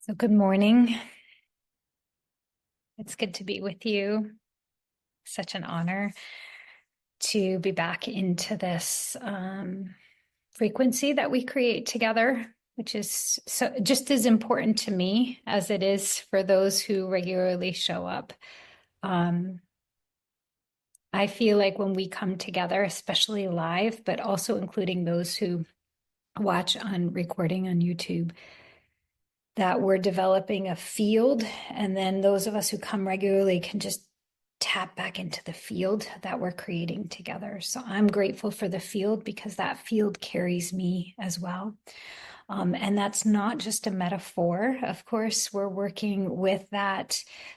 So good morning. It's good to be with you. Such an honor to be back into this frequency that we create together, which is so just as important to me as it is for those who regularly show up. I feel like when we come together, especially live, but also including those who watch on recording on YouTube, that we're developing a field, and then those of us who come regularly can just tap back into the field that we're creating together. So I'm grateful for the field because that field carries me as well. And that's not just a metaphor. Of course, we're working with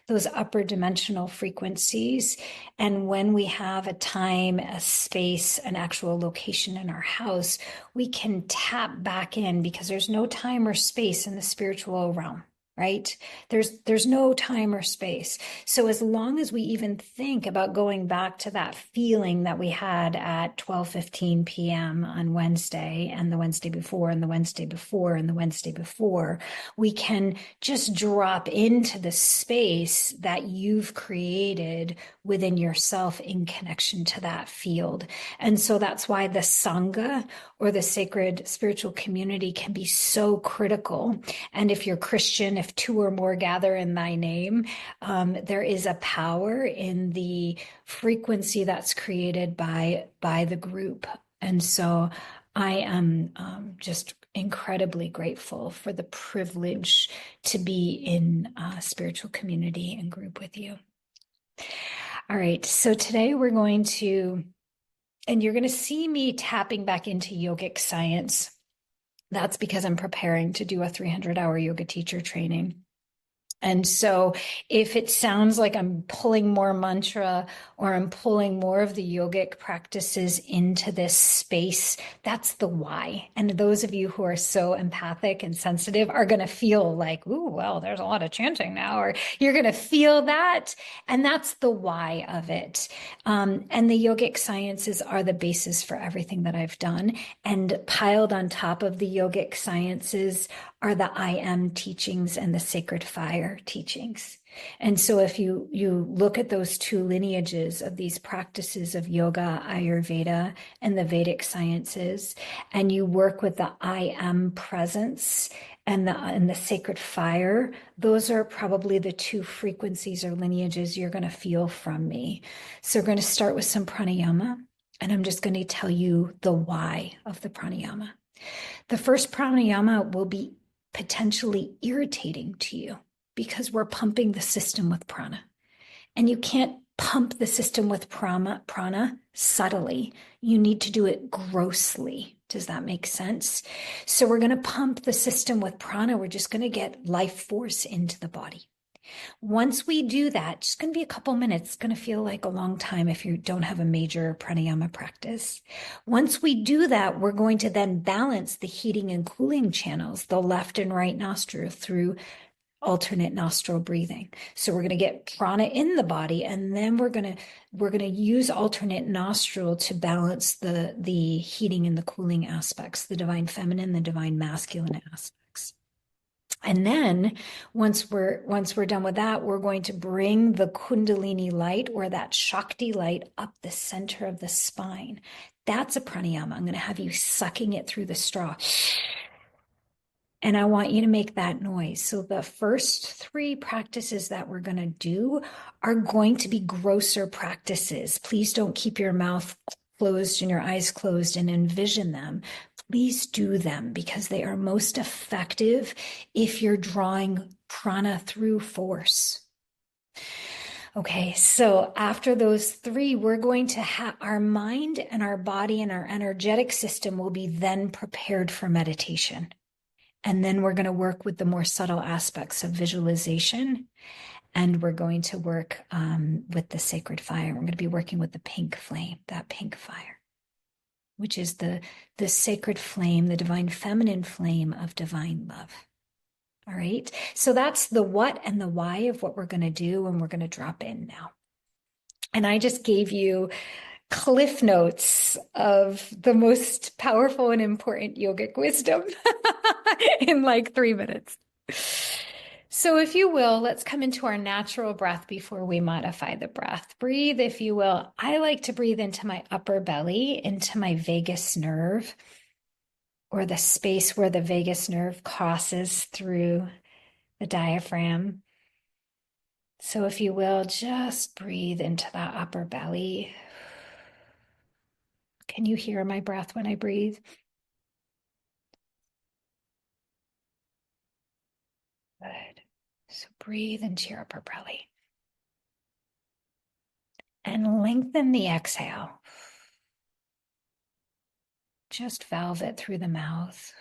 those upper dimensional frequencies. And when we have a time, a space, an actual location in our house, we can tap back in because there's no time or space in the spiritual realm. Right? There's no time or space. So as long as we even think about going back to that feeling that we had at 12:15 p.m. on Wednesday and the Wednesday before and the Wednesday before and the Wednesday before, we can just drop into the space that you've created within yourself in connection to that field. And so that's why the Sangha or the sacred spiritual community can be so critical. And if you're Christian, if two or more gather in thy name, there is a power in the frequency that's created by the group. And so I am just incredibly grateful for the privilege to be in a spiritual community and group with you. All right, so today we're going to, and you're going to see me tapping back into yogic science. That's because I'm preparing to do a 300-hour yoga teacher training. And so if it sounds like I'm pulling more mantra or I'm pulling more of the yogic practices into this space, that's the why. And those of you who are so empathic and sensitive are going to feel like, ooh, well, there's a lot of chanting now, or you're going to feel that. And that's the why of it. And the yogic sciences are the basis for everything that I've done. And piled on top of the yogic sciences are the I am teachings and the sacred fire teachings. And so if you look at those two lineages of these practices of yoga, Ayurveda, and the Vedic sciences, and you work with the I am presence and the sacred fire, those are probably the two frequencies or lineages you're going to feel from me. So we're going to start with some pranayama, and I'm just going to tell you the why of the pranayama. The first pranayama will be potentially irritating to you because we're pumping the system with prana. And you can't pump the system with prana subtly. You need to do it grossly. Does that make sense? So we're going to pump the system with prana. We're just going to get life force into the body. Once we do that, it's going to be a couple minutes. It's going to feel like a long time if you don't have a major pranayama practice. Once we do that, we're going to then balance the heating and cooling channels, the left and right nostril, through alternate nostril breathing. So we're going to get prana in the body, and then we're going to use alternate nostril to balance the heating and the cooling aspects, the divine feminine, the divine masculine aspects. And then once we're done with that, we're going to bring the Kundalini light or that Shakti light up the center of the spine. That's a pranayama. I'm going to have you sucking it through the straw. And I want you to make that noise. So the first three practices that we're going to do are going to be grosser practices. Please don't keep your mouth closed and your eyes closed and envision them. Please do them because they are most effective if you're drawing prana through force. Okay, so after those three, we're going to have our mind and our body and our energetic system will be then prepared for meditation. And then we're going to work with the more subtle aspects of visualization. And we're going to work with the sacred fire. We're going to be working with the pink flame, that pink fire, which is the sacred flame, the divine feminine flame of divine love. All right. So that's the what and the why of what we're going to do. And we're going to drop in now. And I just gave you cliff notes of the most powerful and important yogic wisdom in like 3 minutes. So, if you will, let's come into our natural breath before we modify the breath. Breathe, if you will. I like to breathe into my upper belly, into my vagus nerve, or the space where the vagus nerve crosses through the diaphragm. So, if you will, just breathe into that upper belly. Can you hear my breath when I breathe? Good. So, breathe into your upper belly and lengthen the exhale. Just valve it through the mouth.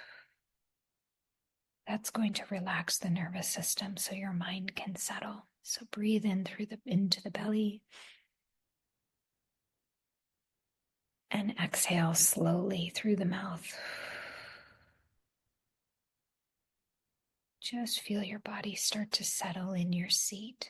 That's going to relax the nervous system so your mind can settle. So breathe in into the belly and exhale slowly through the mouth. Just feel your body start to settle in your seat.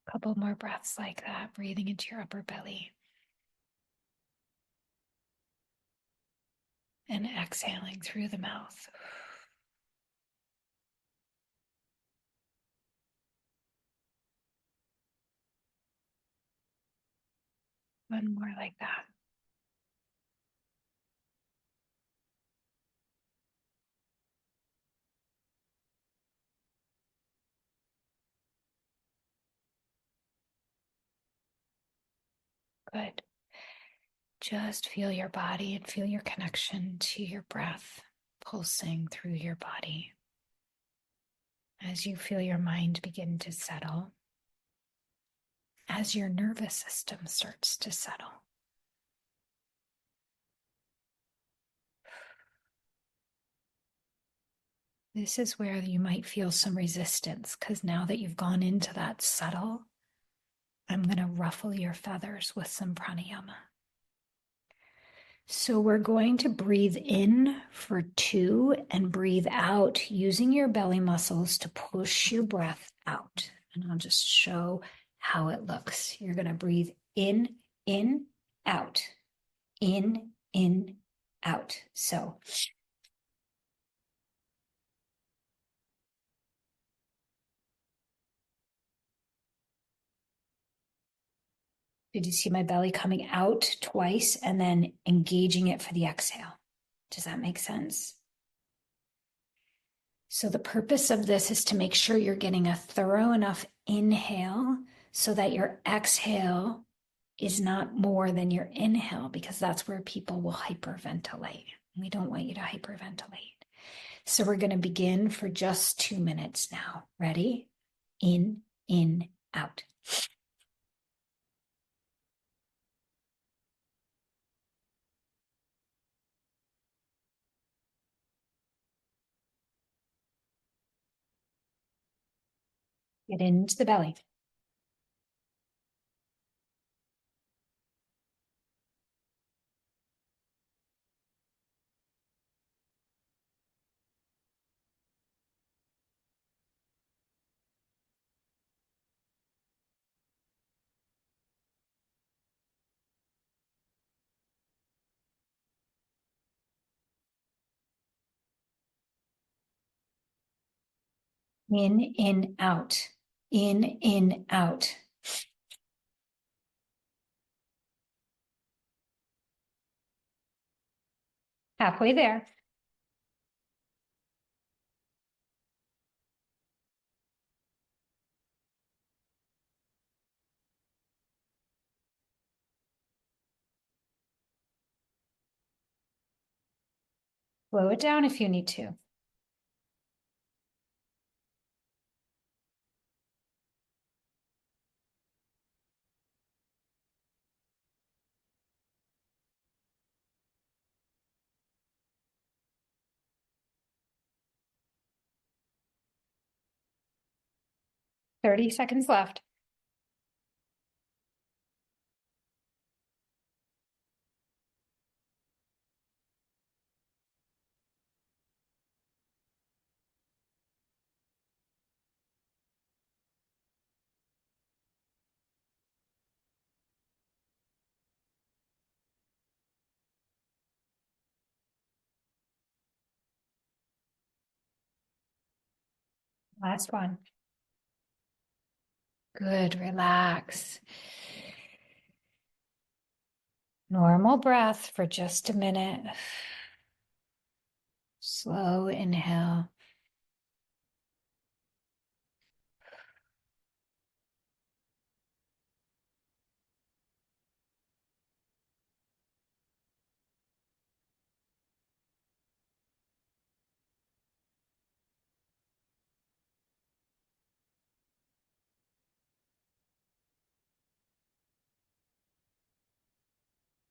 A couple more breaths like that, breathing into your upper belly and exhaling through the mouth. One more like that. Good. Just feel your body and feel your connection to your breath pulsing through your body. As you feel your mind begin to settle, as your nervous system starts to settle. This is where you might feel some resistance, because now that you've gone into that settle, I'm going to ruffle your feathers with some pranayama. So we're going to breathe in for 2 and breathe out using your belly muscles to push your breath out. And I'll just show how it looks. You're going to breathe in, out, in, out. So did you see my belly coming out twice and then engaging it for the exhale? Does that make sense? So the purpose of this is to make sure you're getting a thorough enough inhale so that your exhale is not more than your inhale, because that's where people will hyperventilate. We don't want you to hyperventilate. So we're going to begin for just 2 minutes now. Ready? In, out. Get into the belly. In, out. In, out. Halfway there. Slow it down if you need to. 30 seconds left. Last one. Good. Relax. Normal breath for just a minute. Slow inhale.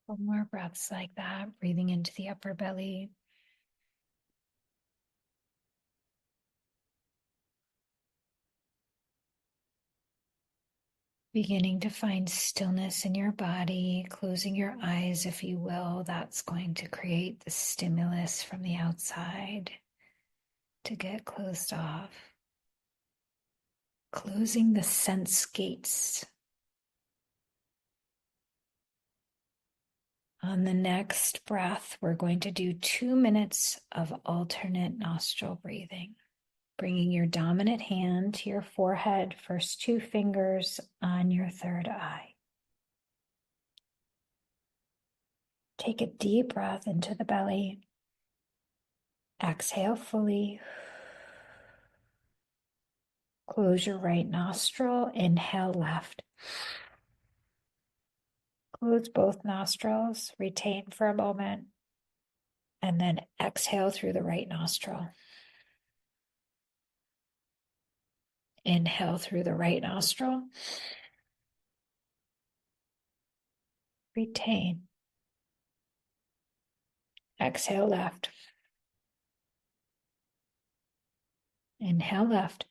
One more breaths like that, breathing into the upper belly. Beginning to find stillness in your body, closing your eyes, if you will. That's going to create the stimulus from the outside to get closed off. Closing the sense gates. On the next breath, we're going to do 2 minutes of alternate nostril breathing. Bringing your dominant hand to your forehead, first 2 fingers on your third eye. Take a deep breath into the belly. Exhale fully. Close your right nostril. Inhale left. Close both nostrils. Retain for a moment. And then exhale through the right nostril. Inhale through the right nostril. Retain. Exhale left. Inhale left.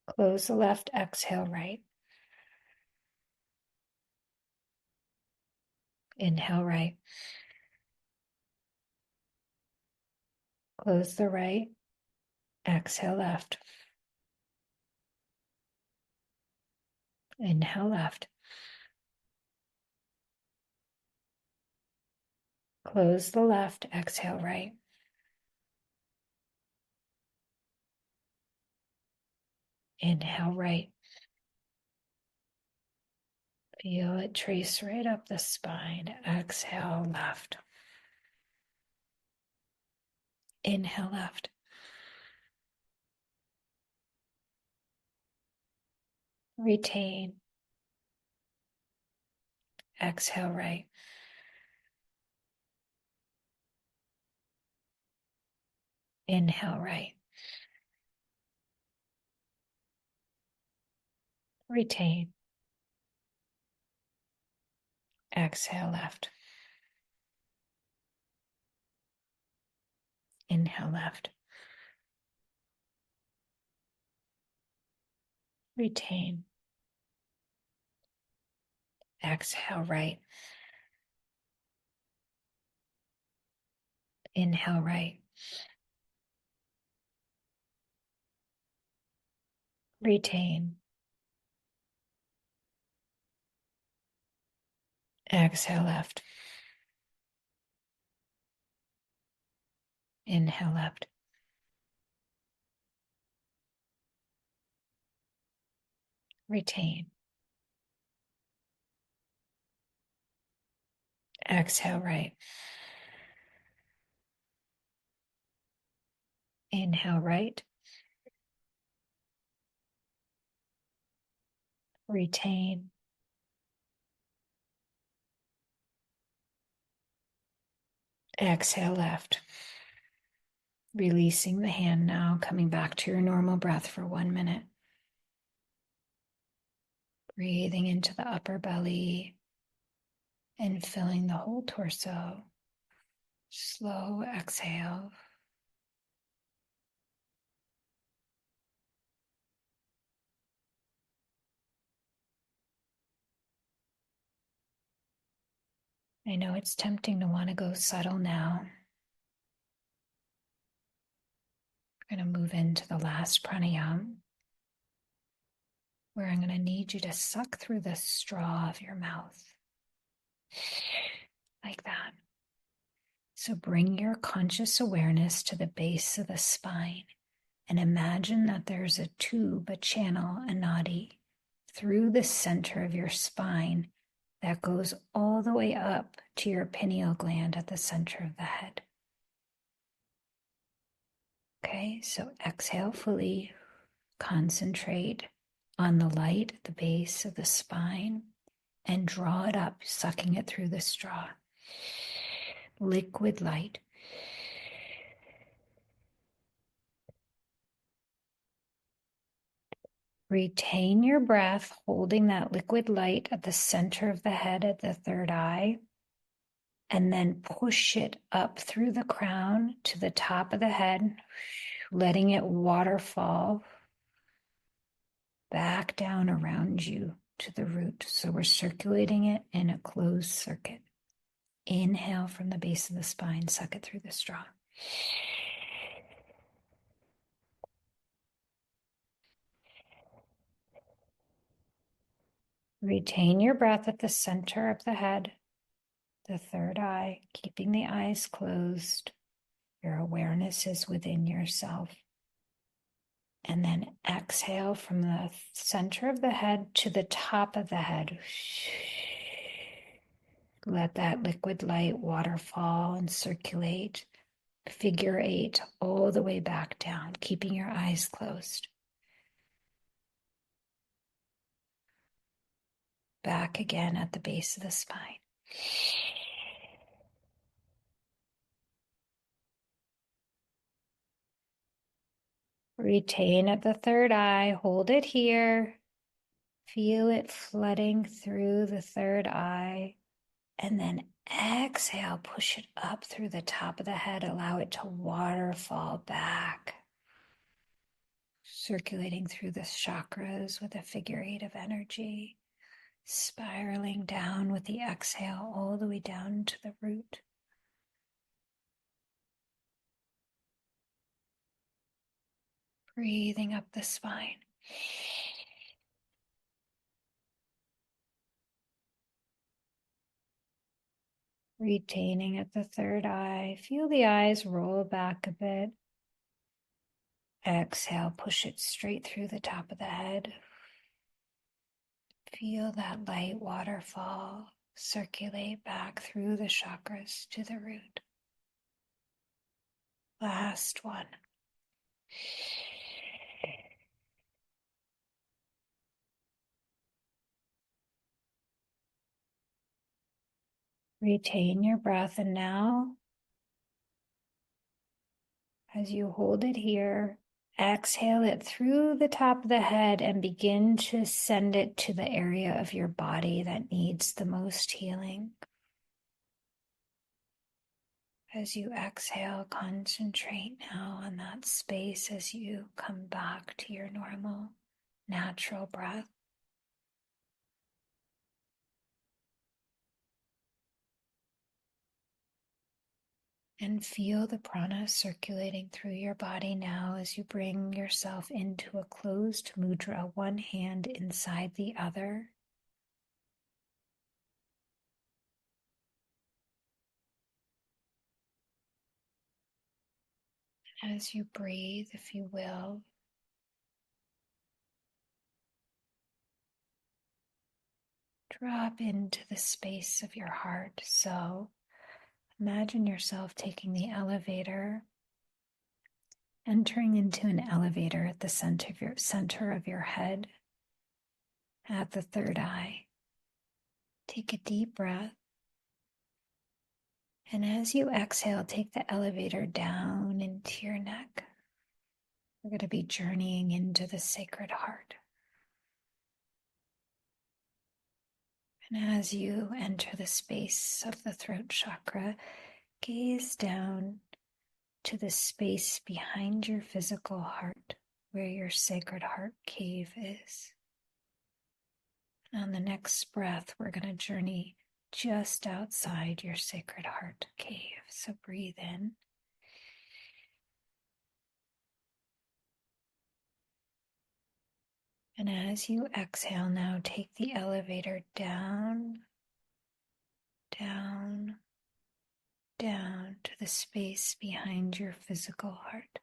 Close the left. Exhale right. Inhale right. Close the right. Exhale left. Inhale left. Close the left. Exhale right. Inhale right. Feel it trace right up the spine. Exhale left. Inhale left. Retain. Exhale right. Inhale right. Retain. Exhale left. Inhale left. Retain. Exhale right. Inhale right. Retain. Exhale left. Inhale left. Retain. Exhale right. Inhale right. Retain. Exhale left. Releasing the hand now, coming back to your normal breath for 1 minute. Breathing into the upper belly and filling the whole torso. Slow exhale. I know it's tempting to want to go subtle now. We're going to move into the last pranayama, where I'm going to need you to suck through the straw of your mouth. Like that. So bring your conscious awareness to the base of the spine and imagine that there's a tube, a channel, a nadi through the center of your spine that goes all the way up to your pineal gland at the center of the head. Okay, so exhale fully, concentrate on the light at the base of the spine and draw it up, sucking it through the straw. Liquid light. Retain your breath, holding that liquid light at the center of the head at the third eye, and then push it up through the crown to the top of the head, letting it waterfall back down around you to the root. So we're circulating it in a closed circuit. Inhale from the base of the spine, suck it through the straw. Retain your breath at the center of the head, the third eye, keeping the eyes closed. Your awareness is within yourself. And then exhale from the center of the head to the top of the head. Let that liquid light waterfall and circulate. Figure 8 all the way back down, keeping your eyes closed. Back again at the base of the spine. Retain at the third eye, hold it here. Feel it flooding through the third eye. And then exhale, push it up through the top of the head. Allow it to waterfall back. Circulating through the chakras with a figure 8 of energy. Spiraling down with the exhale all the way down to the root. Breathing up the spine. Retaining at the third eye. Feel the eyes roll back a bit. Exhale, push it straight through the top of the head. Feel that light waterfall circulate back through the chakras to the root. Last one. Retain your breath, and now, as you hold it here, exhale it through the top of the head and begin to send it to the area of your body that needs the most healing. As you exhale, concentrate now on that space as you come back to your normal, natural breath. And feel the prana circulating through your body now as you bring yourself into a closed mudra, one hand inside the other. As you breathe, if you will, drop into the space of your heart. So imagine yourself taking the elevator, entering into an elevator at the center of your head, at the third eye. Take a deep breath. And as you exhale, take the elevator down into your neck. We're going to be journeying into the sacred heart. And as you enter the space of the throat chakra, gaze down to the space behind your physical heart, where your sacred heart cave is. And on the next breath, we're going to journey just outside your sacred heart cave. So breathe in. And as you exhale now, take the elevator down, down, down to the space behind your physical heart.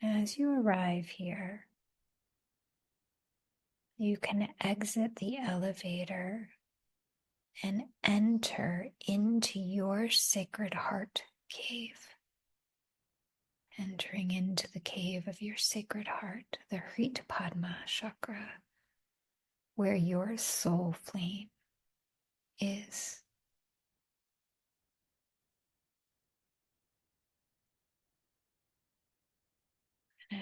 As you arrive here, you can exit the elevator and enter into your sacred heart cave. Entering into the cave of your sacred heart, the Hrit Padma chakra, where your soul flame is.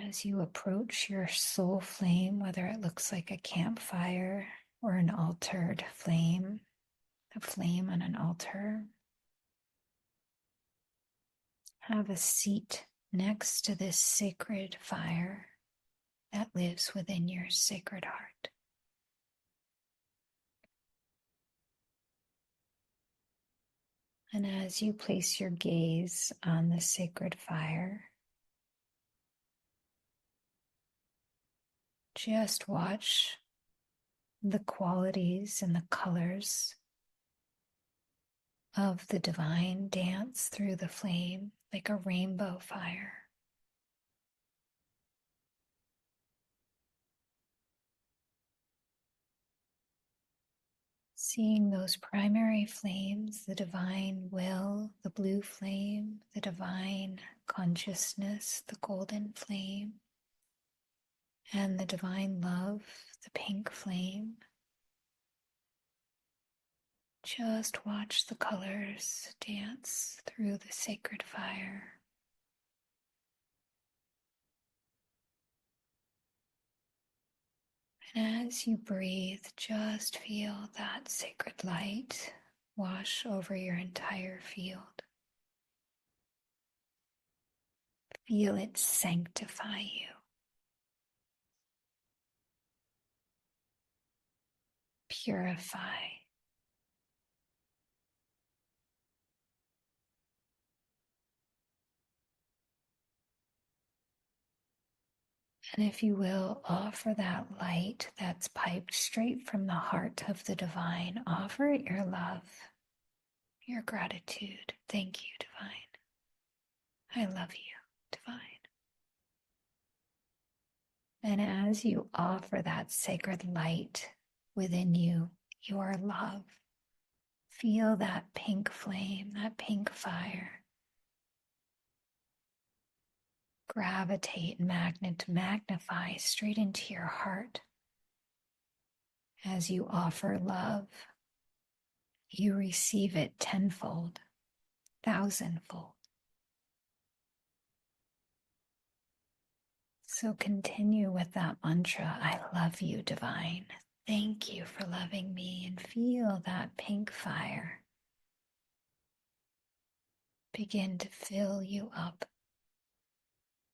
As you approach your soul flame, whether it looks like a campfire or an altered flame, a flame on an altar, have a seat next to this sacred fire that lives within your sacred heart. And as you place your gaze on the sacred fire, just watch the qualities and the colors of the divine dance through the flame like a rainbow fire. Seeing those primary flames, the divine will, the blue flame, the divine consciousness, the golden flame, and the divine love, the pink flame. Just watch the colors dance through the sacred fire. And as you breathe, just feel that sacred light wash over your entire field. Feel it sanctify you, purify. And if you will, offer that light that's piped straight from the heart of the divine. Offer it your love, your gratitude. Thank you, divine. I love you, divine. And as you offer that sacred light within you, your love, feel that pink flame, that pink fire gravitate, magnify straight into your heart. As you offer love, you receive it tenfold, thousandfold. So continue with that mantra, I love you, divine. Thank you for loving me, and feel that pink fire begin to fill you up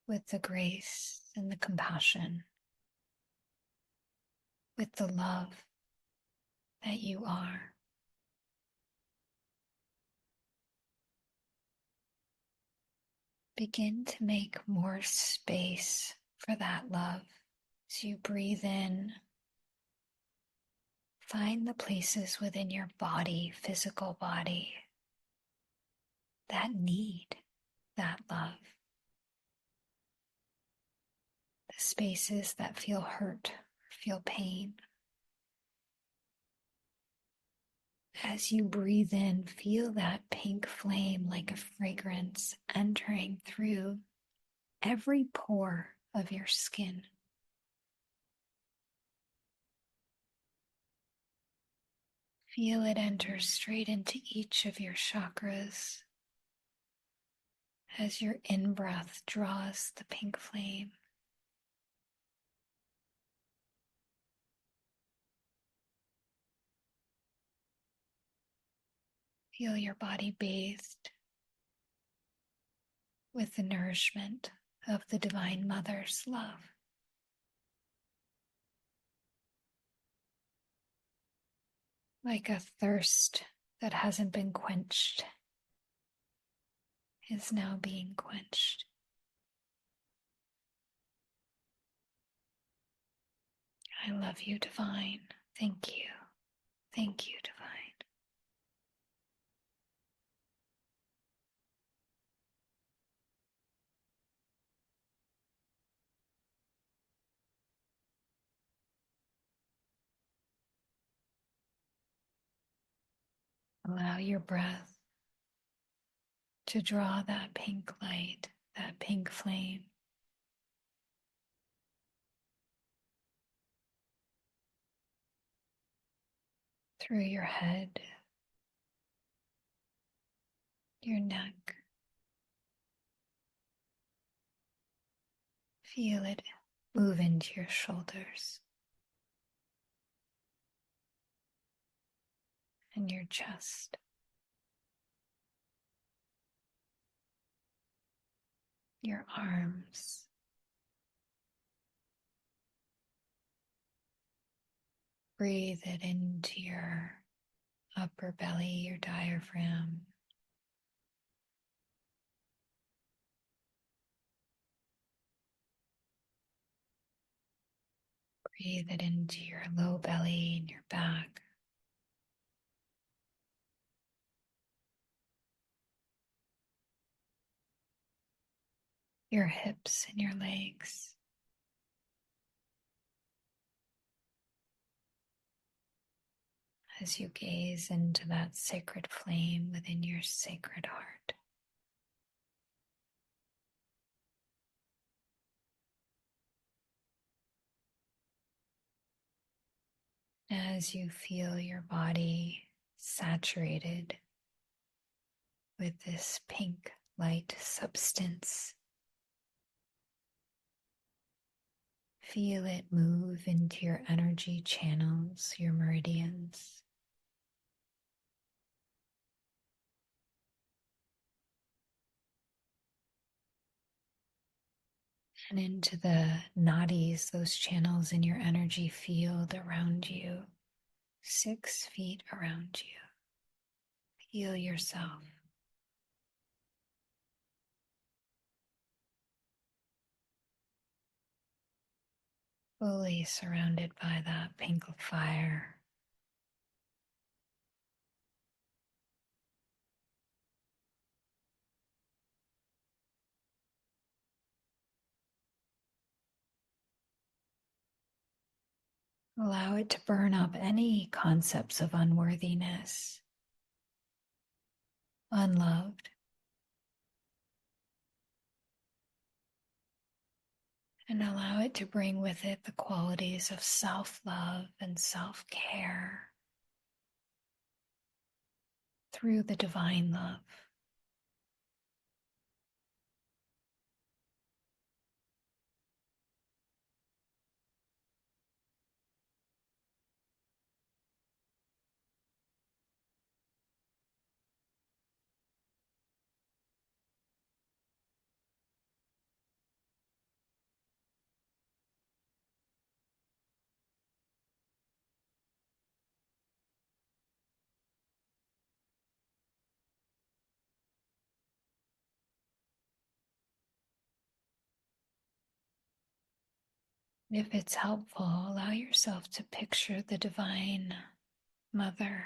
with the grace and the compassion, with the love that you are. Begin to make more space for that love. As you breathe in, find the places within your body, physical body, that need that love. The spaces that feel hurt, feel pain. As you breathe in, feel that pink flame like a fragrance entering through every pore of your skin. Feel it enter straight into each of your chakras as your in-breath draws the pink flame. Feel your body bathed with the nourishment of the Divine Mother's love. Like a thirst that hasn't been quenched is now being quenched. I love you, divine. Thank you. Thank you, divine. Allow your breath to draw that pink light, that pink flame through your head, your neck. Feel it move into your shoulders and your chest, your arms. Breathe it into your upper belly, your diaphragm. Breathe it into your low belly and your back. Your hips and your legs. As you gaze into that sacred flame within your sacred heart. As you feel your body saturated with this pink light substance, feel it move into your energy channels, your meridians. And into the nadis, those channels in your energy field around you, 6 feet around you. Feel yourself fully surrounded by that pink fire. Allow it to burn up any concepts of unworthiness, unloved, and allow it to bring with it the qualities of self-love and self-care through the divine love. If it's helpful, allow yourself to picture the Divine Mother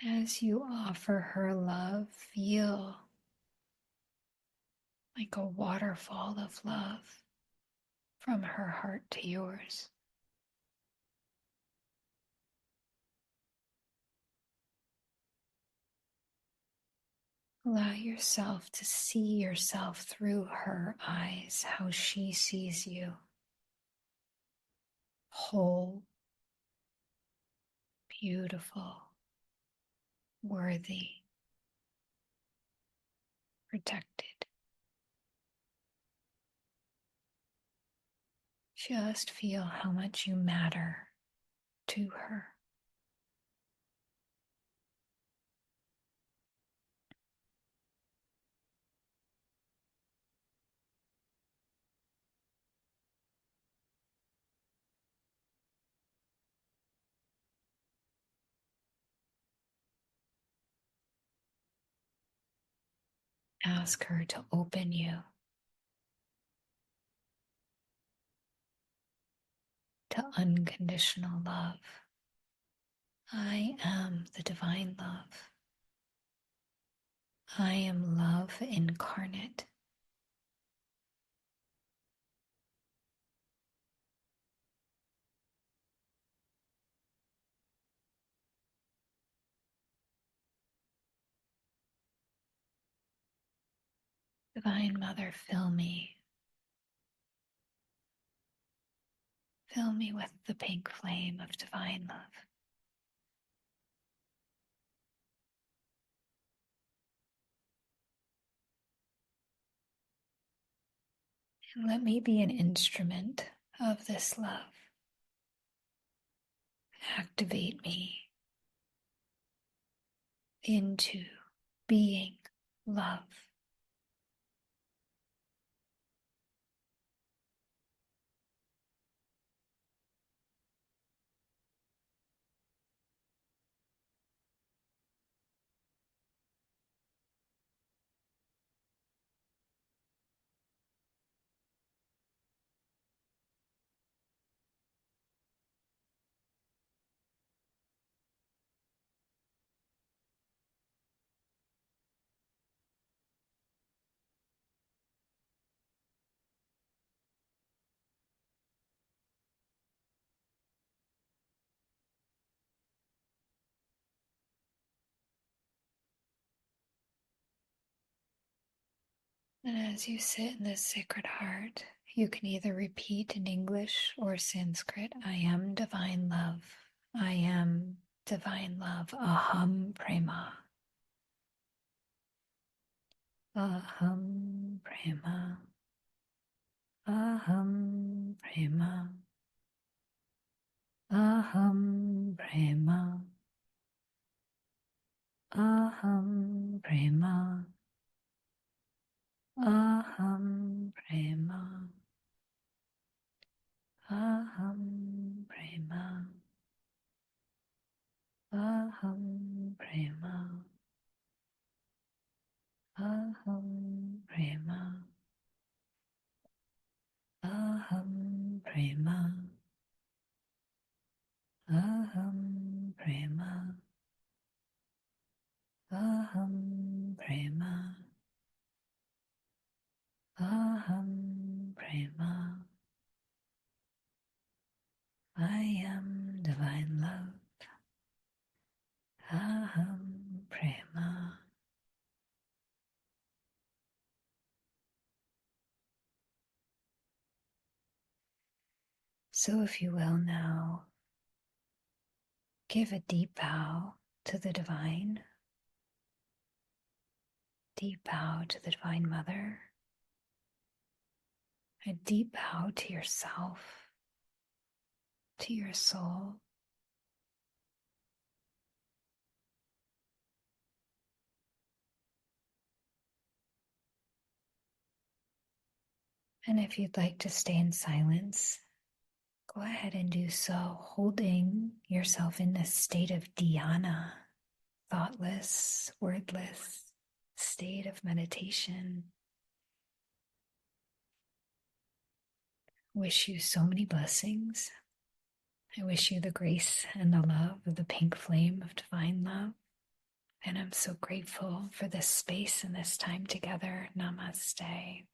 as you offer her love. Feel like a waterfall of love from her heart to yours. Allow yourself to see yourself through her eyes, how she sees you. Whole, beautiful, worthy, protected. Just feel how much you matter to her. Ask her to open you to unconditional love. I am the divine love. I am love incarnate. Divine Mother, fill me. Fill me with the pink flame of divine love. And let me be an instrument of this love. Activate me into being love. And as you sit in this sacred heart, you can either repeat in English or Sanskrit, I am divine love. I am divine love. Aham prema. Aham prema. Aham prema. Aham prema. Aham prema. Aham prema. Aham prema. Aham prema. Aham prema. Aham prema. Aham prema. Aham prema. Aham prema. I am divine love. Aham prema. So if you will now, give a deep bow to the divine, deep bow to the Divine Mother, a deep bow to yourself, to your soul. And if you'd like to stay in silence, go ahead and do so, holding yourself in this state of dhyana, thoughtless, wordless state of meditation. Wish you so many blessings. I wish you the grace and the love of the pink flame of divine love. And I'm so grateful for this space and this time together. Namaste.